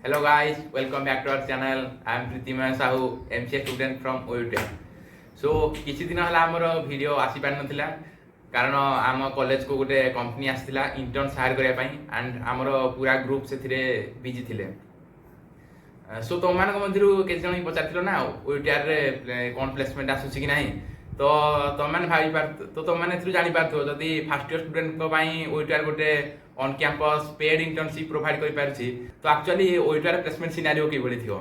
Hello guys, welcome back to our channel. I am Pritimaya Sahu, MCA student from OUTM. So किछि दिन हला हमर video आसी पार नथिला कारण आम कॉलेज को गोटे कंपनी आसीला इंटर्न हायर करिया पई एंड हमर पूरा ग्रुप सेथिरे बिजी थिले. सो तो मान मध्यरु के जण पचारथिलो ना OUTR रे कोन प्लेसमेंट आसुछि कि नाही तो तुम मैंने भाई पार तो तुम मैंने थ्रू जानी पारथो जदी फर्स्ट ईयर स्टूडेंट को पई OUTR गोटे on campus paid internship provide करि पारछि तो एक्चुअली OUTR प्लेसमेंट सिनेरियो कि भली थियो.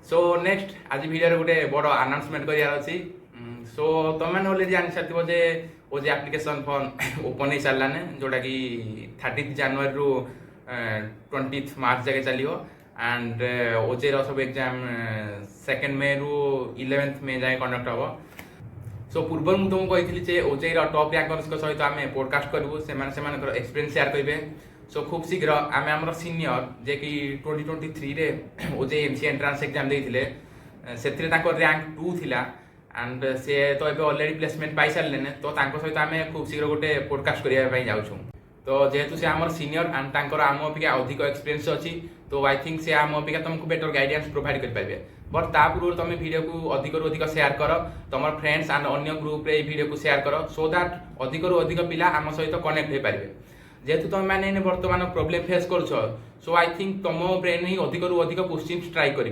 सो नेक्स्ट आज वीडियो रे गोटे बड़ अनाउंसमेंट करियार अछि. सो तुम मैंने ऑलरेडी जानि साथिबो जे ओ जे एप्लीकेशन फॉर्म ओपन हे सारलाने जोटा कि 30 जनवरी रु 20 मार्च जाके चलियो एंड ओजे रो सब एग्जाम 2 मई रु 11 मई जाए कंडक्ट हबो. सो पूर्व मुझे तुमको कही जे ओजेई टॉप रैंकर्स सहित आम पॉडकास्ट करूँ से एक्सपीरियंस शेयर करेंगे. सो खूब शीघ्र आम आम सीनियर जे कि 2023 रे ओजेई एमसीए एंट्रांस एग्जाम देते से रैंक 2 थिला एंड से तो ये ऑलरेडी प्लेसमेंट पाई सारे तो सहित आम खूब शीघ्र गोटे पॉडकास्ट करने जाऊँ. तो जेहेतु से आम सीनियर एंड आम अपेक्षा अधिक एक्सपीरियंस अच्छी तो आई थिंक से आम अपेक्षा तुमको बेटर गाइडेंस प्रोवाइड करेंगे. बट ता पूर्व तुम वीडियो को अधिक रु अधिक शेयर कर तुम फ्रेंड्स एंड अन्य ग्रुप रे वीडियो को शेयर कर सो दैट अधिक रु अधिक पिला आम सहित कनेक्ट हो पारे. जेहेतु तुम मैंने बर्तमान प्रॉब्लम फेस कर सो आई थिंक तुम ब्रेन ही अधिक रु अधिक क्वेश्चन ट्राई कर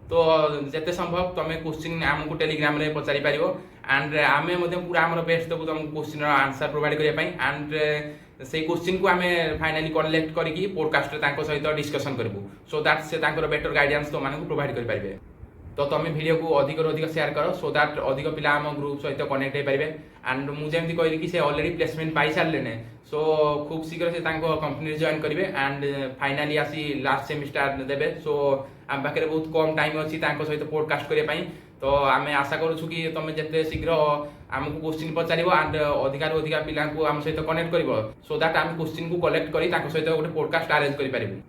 तो जिते संभव तुम क्वेश्चन आमको टेलीग्राम रे पचारि पार एंड आम पूरा आम बेस्ट देवु तुम क्वेश्चन आंसर प्रोवाइड करने एंड से क्वेश्चन को आम फाइनाली कलेक्ट करके पॉडकास्ट सहित डिस्कसन करूँ सो दैट से बेटर गाइडेंस तुमको प्रोवाइड करेंगे. तो तुम वीडियो को अधिक रु अधिक शेयर कर सो दैट अधिक पिला आम ग्रुप सहित कनेक्ट हो पारे. एंड मुझे कहली कि से ऑलरेडी प्लेसमेंट पाई सारे सो खूब शीघ्र से कंपनी जॉइन करेंगे एंड फाइनाली आसी लास्ट सेमिस्टर देवे. सो आम पाखे बहुत कम टाइम अच्छी सहित पॉडकास्ट करने तो आम आशा करूँ कि तुम जिते शीघ्र आमको क्वेश्चन पचार एंड अधिक अधिक पिला आम सहित कनेक्ट कर सो दैट आम क्वेश्चन को कलेक्ट कर सहित गोटे पॉडकास्ट अरेंज करें.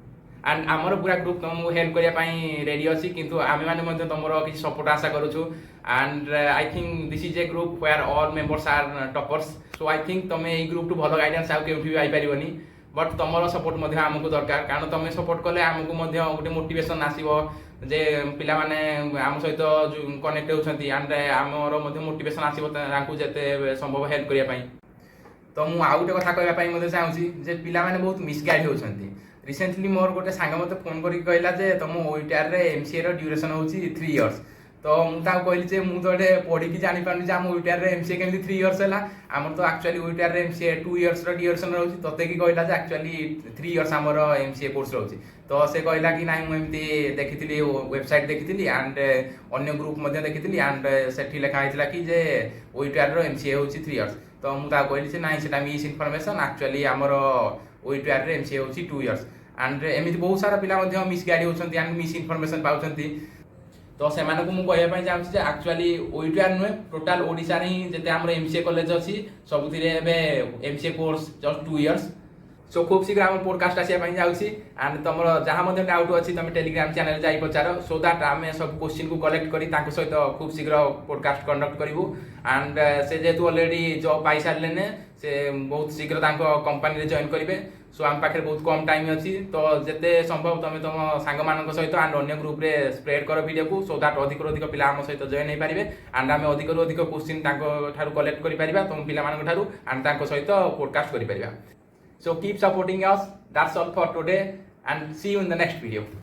एंड आमर पूरा ग्रुप तुमको हेल्प करने रेडी अच्छी किंतु आम मैंने तुम किसी सपोर्ट आशा करूँ and I think this is a group where all members are toppers. So I think तुम ये ग्रुप टू भल गाइडेंस आउ के भी पाइबनी बट तुम सपोर्ट आमको दरकार कारण तुम सपोर्ट कले आमको गोटे मोटिवेशन आसो जे पिला माने आम सहित कनेक्ट होती एंड आमर मोटिवेशन आसो जिते संभव हेल्प करने. तो मुझे आउ गोटे कथा कहवाई चाहूँगी जे पिला माने बहुत मिसगाइड होती. रिसेंटली मोर गोटे सांग मत फोन करके कहला जे तुम OUTR रे एमसीए रो ड्यूरेशन होची 3 इयर्स. तो मुझे कहली जे मुझे तो पढ़ी जानी पारनी आम OUTR रे एमसीए केमती 3 इयर्स है आमर तो एक्चुअली OUTR रे एमसीए 2 इयर्स रो ड्यूरेशन रोची तोते कि कहला जे एक्चुअली 3 इयर्स आमर एमसीए कोर्स रोची. तो से कहला कि ना मुझे देखी वेबसाइट देखी एंड अन्य ग्रुप देखी एंड से लिखा होता कि जे OUTR रो एमसीए होची 3 इयर्स. तो मुझे कहली ना से मिस इनफॉरमेशन एक्चुअली आमर OUTR रे एमसीए होची 2 इयर्स एंड एमती बहुत सारा पिला मिस गाइड होती एंड मिस इनफॉरमेशन पाउछंती. तो से मुझे कहवाई चाहूँगी एक्चुअली OUTR नुहे टोटाल ओडिशा ही जिते आम एमसीए कॉलेज अच्छी सबुति एमसीए कोर्स जस्ट 2 इयर्स. सो खूब शीघ्र आम पॉडकास्ट आसापी जाऊँगी एंड तुम जहाँ डाउट अच्छी तुम टेलीग्राम चैनल जाई पचार सो दैट आम सब क्वेश्चन को कलेक्ट कर सहित खूब शीघ्र पॉडकास्ट कंडक्ट करूँ एंड से जेहेतु ऑलरेडी जॉब पाई सारे से बहुत शीघ्र कंपनी जॉइन करेंगे. सो आम पाखे बहुत कम टाइम अच्छी तो जिते संभव तुम तुम सांग सहित एंड अन्य ग्रुप रे स्प्रेड कर वीडियो को सो दैट अधिक अधिक पिला आम सहित जॉइन हो पारे एंड आम अधिक अधिक क्वेश्चन कलेक्ट कर तुम पिला एंड सहित पॉडकास्ट कर. So keep supporting us. That's all for today and see you in the next video.